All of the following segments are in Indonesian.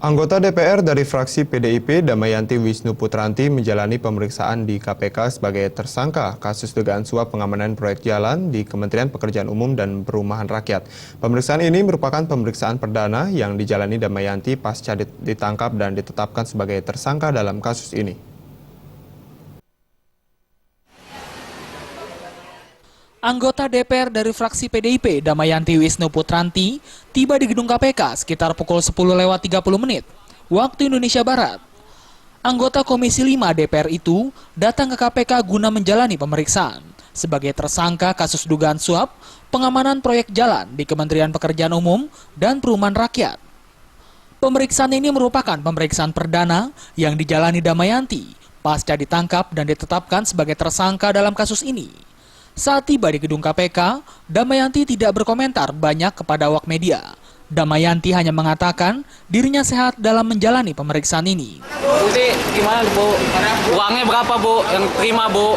Anggota DPR dari fraksi PDIP Damayanti Wisnu Putranti menjalani pemeriksaan di KPK sebagai tersangka kasus dugaan suap pengamanan proyek jalan di Kementerian Pekerjaan Umum dan Perumahan Rakyat. Pemeriksaan ini merupakan pemeriksaan perdana yang dijalani Damayanti pasca ditangkap dan ditetapkan sebagai tersangka dalam kasus ini. Anggota DPR dari fraksi PDIP Damayanti Wisnu Putranti tiba di gedung KPK sekitar pukul 10:30 waktu Indonesia Barat. Anggota Komisi 5 DPR itu datang ke KPK guna menjalani pemeriksaan sebagai tersangka kasus dugaan suap pengamanan proyek jalan di Kementerian Pekerjaan Umum dan Perumahan Rakyat. Pemeriksaan ini merupakan pemeriksaan perdana yang dijalani Damayanti pasca ditangkap dan ditetapkan sebagai tersangka dalam kasus ini. Saat tiba di gedung KPK, Damayanti tidak berkomentar banyak kepada awak media. Damayanti hanya mengatakan dirinya sehat dalam menjalani pemeriksaan ini. Jadi gimana Bu? Uangnya berapa Bu yang terima Bu?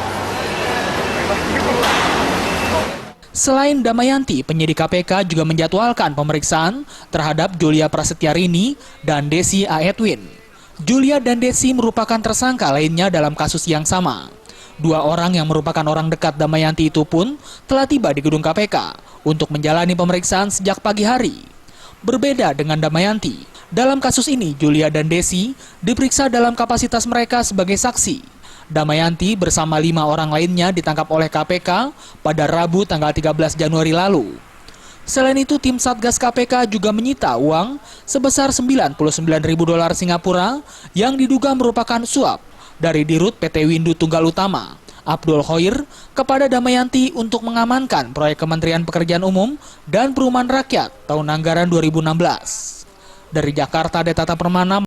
Selain Damayanti, penyidik KPK juga menjadwalkan pemeriksaan terhadap Julia Prasetyarini dan Desi A. Edwin. Julia dan Desi merupakan tersangka lainnya dalam kasus yang sama. Dua orang yang merupakan orang dekat Damayanti itu pun telah tiba di gedung KPK untuk menjalani pemeriksaan sejak pagi hari. Berbeda dengan Damayanti, dalam kasus ini Julia dan Desi diperiksa dalam kapasitas mereka sebagai saksi. Damayanti bersama 5 orang lainnya ditangkap oleh KPK pada Rabu tanggal 13 Januari lalu. Selain itu, tim Satgas KPK juga menyita uang sebesar $99.000 Singapura yang diduga merupakan suap dari Dirut PT Windu Tunggal Utama, Abdul Khoir, kepada Damayanti untuk mengamankan proyek Kementerian Pekerjaan Umum dan Perumahan Rakyat tahun anggaran 2016. Dari Jakarta, Tata Permana.